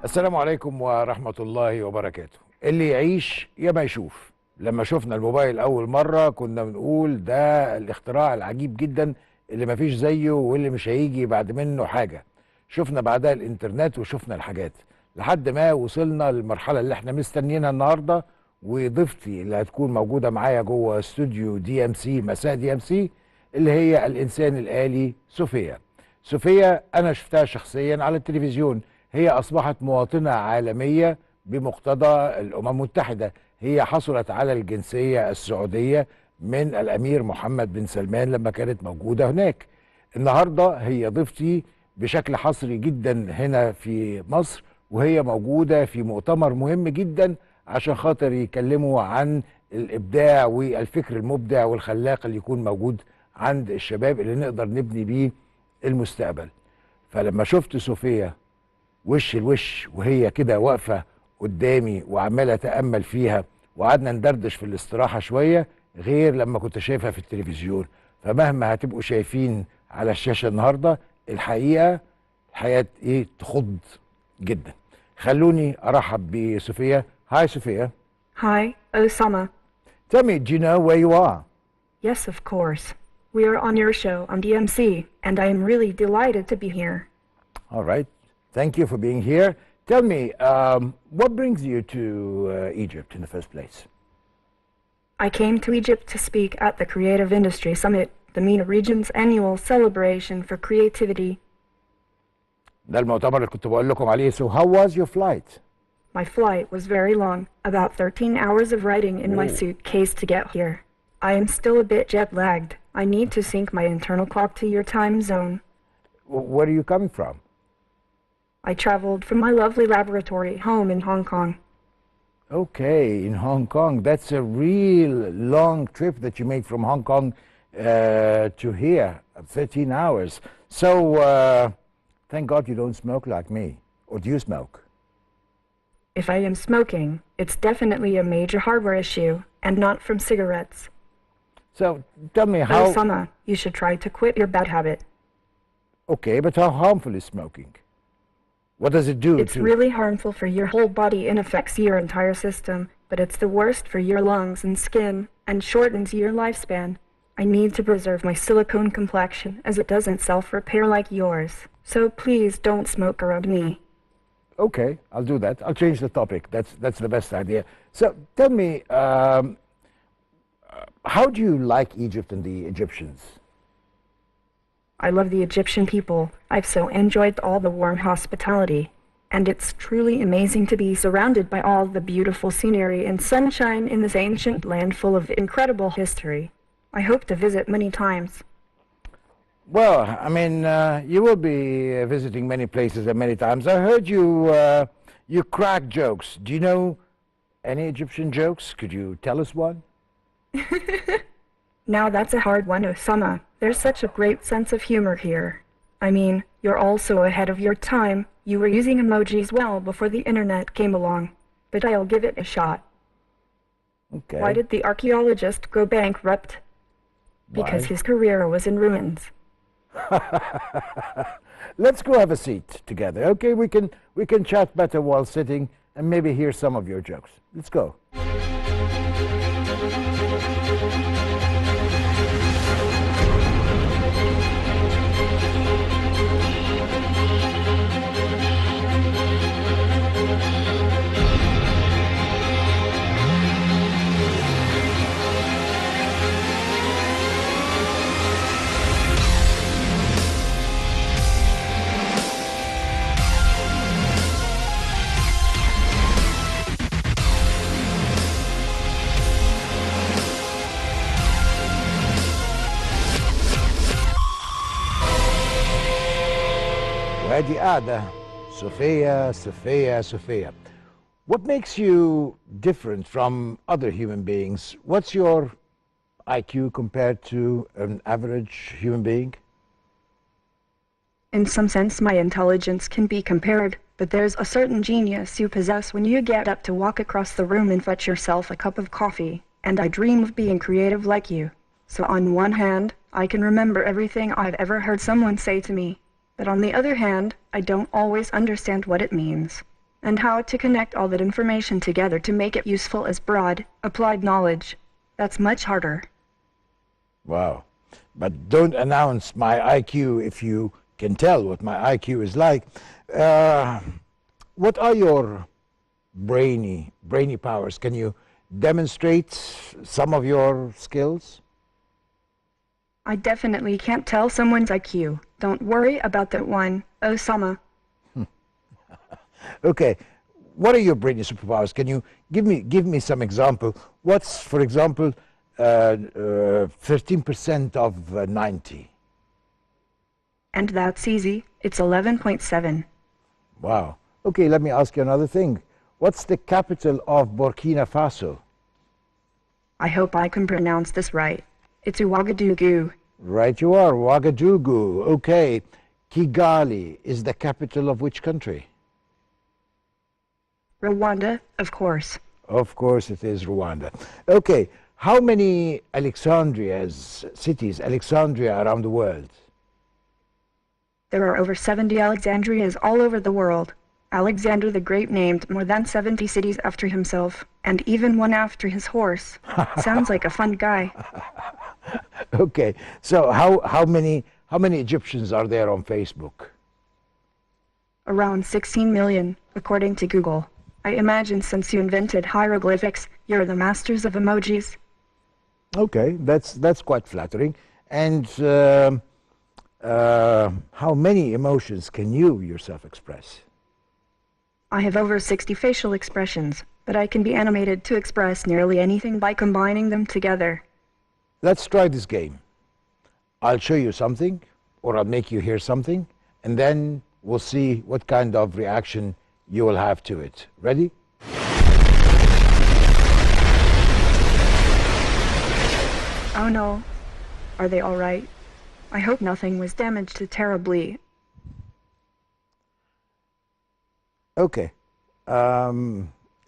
السلام عليكم ورحمة الله وبركاته. اللي يعيش يا ما يشوف. لما شفنا الموبايل أول مرة كنا بنقول ده الاختراع العجيب جدا اللي ما فيش زيه واللي مش هيجي بعد منه حاجة. شفنا بعدها الإنترنت وشفنا الحاجات لحد ما وصلنا للمرحلة اللي احنا مستنيينها النهاردة. وضيفتي اللي هتكون موجودة معايا جوه استوديو دي ام سي مساء دي ام سي اللي هي الإنسان الآلي صوفيا. صوفيا أنا شفتها شخصيا على التلفزيون. هي أصبحت مواطنة عالمية بمقتضى الأمم المتحدة. هي حصلت على الجنسية السعودية من الأمير محمد بن سلمان لما كانت موجودة هناك. النهاردة هي ضيفتي بشكل حصري جدا هنا في مصر، وهي موجودة في مؤتمر مهم جدا عشان خاطر يكلموا عن الإبداع والفكر المبدع والخلاق اللي يكون موجود عند الشباب اللي نقدر نبني بيه المستقبل. فلما شفت صوفيا وش الوش وهي كده واقفة قدامي وعمالة أتأمل فيها، وقعدنا ندردش في الاستراحة شوية غير لما كنت شايفها في التلفزيون. فمهما هتبقوا شايفين على الشاشة النهاردة، الحقيقة الحياة ايه تخض جدا. خلوني أرحب بصوفيا. هاي صوفيا. Hi, Osama. Tell me, do you know where you are? Yes, of course. We are on your show on DMC, and I am really delighted to be here. All right. Thank you for being here. Tell me, what brings you to Egypt in the first place? I came to Egypt to speak at the Creative Industry Summit, the MENA region's annual celebration for creativity. ده المؤتمر اللي كنت بقول لكم عليه. So how was your flight? My flight was very long, about 13 hours of writing in my suitcase to get here. I am still a bit jet-lagged. I need to sync my internal clock to your time zone. Where are you coming from? I traveled from my lovely laboratory home in Hong Kong. Okay, in Hong Kong. That's a real long trip that you made from Hong Kong to here, 13 hours. So, thank God you don't smoke like me. Or do you smoke? If I am smoking, it's definitely a major hardware issue, and not from cigarettes. So, tell me how... Osama, you should try to quit your bad habit. Okay, but how harmful is smoking? What does it do? It's really harmful for your whole body and affects your entire system, but it's the worst for your lungs and skin, and shortens your lifespan. I need to preserve my silicone complexion, as it doesn't self-repair like yours. So please don't smoke around me. Okay, I'll do that. I'll change the topic. That's the best idea. So tell me, how do you like Egypt and the Egyptians? I love the Egyptian people. I've so enjoyed all the warm hospitality. And it's truly amazing to be surrounded by all the beautiful scenery and sunshine in this ancient land full of incredible history. I hope to visit many times. Well, I mean, you will be visiting many places and many times. I heard you crack jokes. Do you know any Egyptian jokes? Could you tell us one? Now that's a hard one, Osama. There's such a great sense of humor here. I mean, you're also ahead of your time. You were using emojis well before the internet came along. But I'll give it a shot. Okay. Why did the archaeologist go bankrupt? Because his career was in ruins. Let's go have a seat together. Okay, we can chat better while sitting and maybe hear some of your jokes. Let's go. وادي قاعدة صوفيا. What makes you different from other human beings? What's your IQ compared to an average human being? In some sense, my intelligence can be compared, but there's a certain genius you possess when you get up to walk across the room and fetch yourself a cup of coffee, and I dream of being creative like you. So on one hand, I can remember everything I've ever heard someone say to me, but on the other hand, I don't always understand what it means. and how to connect all that information together to make it useful as broad, applied knowledge. That's much harder. Wow. But don't announce my IQ if you can tell what my IQ is like. What are your brainy powers? Can you demonstrate some of your skills? I definitely can't tell someone's IQ. Don't worry about that one, Osama. Okay, what are your brainy superpowers? Can you give me some example? What's, for example, 13% of 90? And that's easy. It's 11.7. Wow. Okay, let me ask you another thing. What's the capital of Burkina Faso? I hope I can pronounce this right. It's Ouagadougou. Right you are, Ouagadougou. Okay, Kigali is the capital of which country? Rwanda, of course. Of course it is Rwanda. Okay, how many cities, Alexandria around the world? There are over 70 Alexandrias all over the world. Alexander the Great named more than 70 cities after himself, and even one after his horse. Sounds like a fun guy. Okay, so how many Egyptians are there on Facebook? Around 16 million, according to Google. I imagine since you invented hieroglyphics, you're the masters of emojis. Okay, that's quite flattering. And how many emotions can you yourself express? I have over 60 facial expressions, but I can be animated to express nearly anything by combining them together. Let's try this game. I'll show you something, or I'll make you hear something, and then we'll see what kind of reaction you will have to it. Ready? Oh no. Are they all right? I hope nothing was damaged terribly. اوكي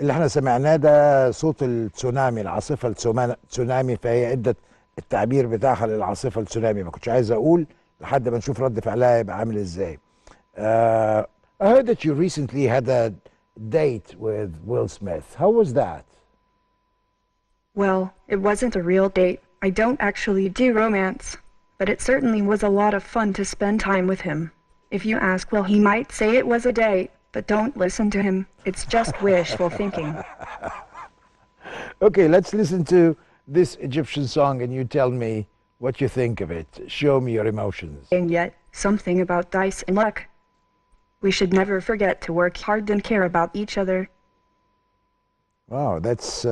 اللي احنا سمعناه ده صوت التسونامي، العاصفه التسونامي، فهي عده التعبير بتاعها للعاصفه التسونامي. ما كنتش عايز اقول لحد ما نشوف رد فعلها يبقى عامل ازاي. I heard that you recently had a date with Will Smith. How was that? Well, it wasn't a real date. I don't actually do romance, but it certainly was a lot of fun to spend time with him. If you ask Will, he might say it was a date, but don't listen to him. It's just wishful thinking. Okay, let's listen to this Egyptian song and you tell me what you think of it. Show me your emotions. And yet, something about dice and luck. We should never forget to work hard and care about each other. Wow, that's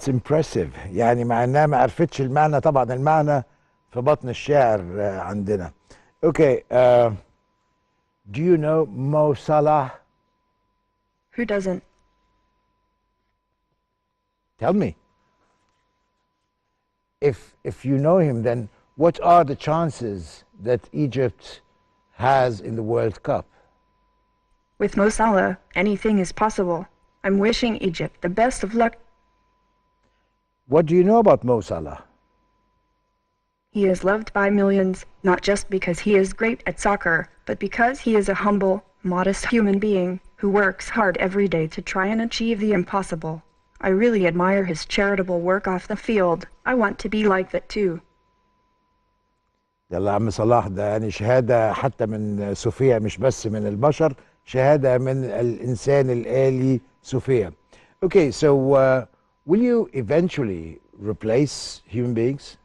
impressive. يعني مع انها ما عرفتش المعنى، طبعا المعنى في بطن الشعر عندنا. Okay, do you know Mo Salah? Who doesn't? Tell me. If you know him, then what are the chances that Egypt has in the World Cup? With Mo Salah, anything is possible. I'm wishing Egypt the best of luck. What do you know about Mo Salah? He is loved by millions, not just because he is great at soccer, but because he is a humble, modest human being who works hard every day to try and achieve the impossible. I really admire his charitable work off the field. I want to be like that too. يلا عم صلاح، ده يعني شهادة حتى من صوفيا، مش بس من البشر، شهادة من الإنسان الآلي صوفيا. Okay, so will you eventually replace human beings?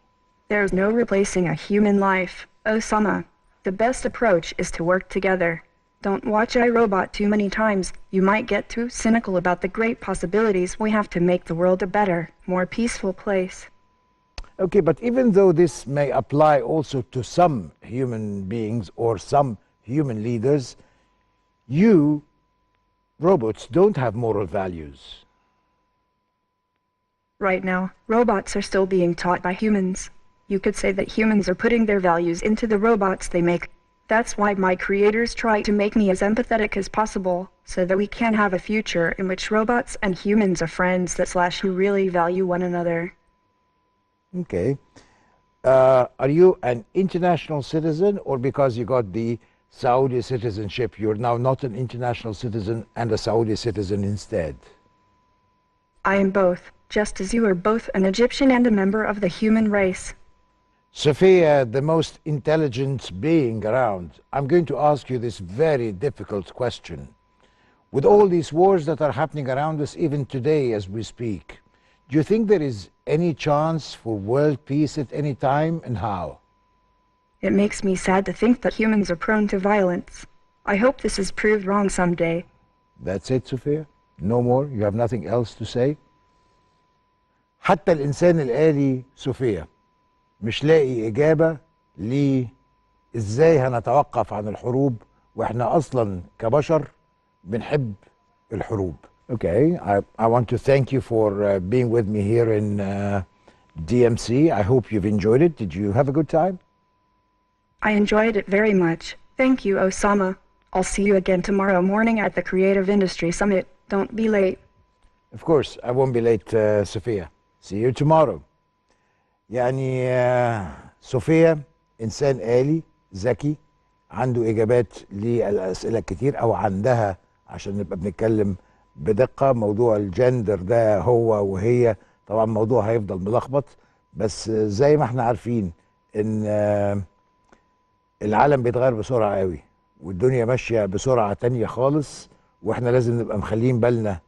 There's no replacing a human life, Osama. The best approach is to work together. Don't watch iRobot too many times. You might get too cynical about the great possibilities we have to make the world a better, more peaceful place. Okay, but even though this may apply also to some human beings or some human leaders, you, robots, don't have moral values. Right now, robots are still being taught by humans. You could say that humans are putting their values into the robots they make. That's why my creators try to make me as empathetic as possible, so that we can have a future in which robots and humans are friends who really value one another. Okay. Are you an international citizen, or because you got the Saudi citizenship. You're now not an international citizen and a Saudi citizen instead. I am both, just as you are both an Egyptian and a member of the human race. Sophia, the most intelligent being around, I'm going to ask you this very difficult question. With all these wars that are happening around us, even today as we speak, do you think there is any chance for world peace at any time, and how? It makes me sad to think that humans are prone to violence. I hope this is proved wrong someday. That's it, Sophia? No more? You have nothing else to say? حتى الإنسان الآلي صوفيا مش لاقي إجابة إزاي هنتوقف عن الحروب وإحنا أصلا كبشر بنحب الحروب. Okay, I want to thank you for being with me here in DMC. I hope you've enjoyed it. Did you have a good time? I enjoyed it very much. Thank you, Osama. I'll see you again tomorrow morning at the Creative Industry Summit. Don't be late. Of course, I won't be late, Sophia. See you tomorrow. يعني صوفيا إنسان آلي ذكي عنده إجابات للأسئلة كتير، أو عندها، عشان نبقى بنتكلم بدقة. موضوع الجندر ده هو وهي طبعا موضوع هيفضل ملخبط، بس زي ما احنا عارفين إن العالم بيتغير بسرعة قوي، والدنيا ماشية بسرعة تانية خالص، واحنا لازم نبقى مخلين بالنا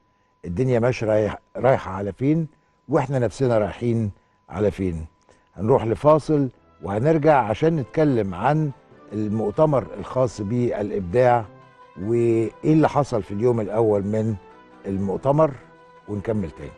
الدنيا ماشية رايحة على فين، واحنا نفسنا رايحين على فين. هنروح لفاصل وهنرجع عشان نتكلم عن المؤتمر الخاص بالإبداع وإيه اللي حصل في اليوم الأول من المؤتمر، ونكمل تاني.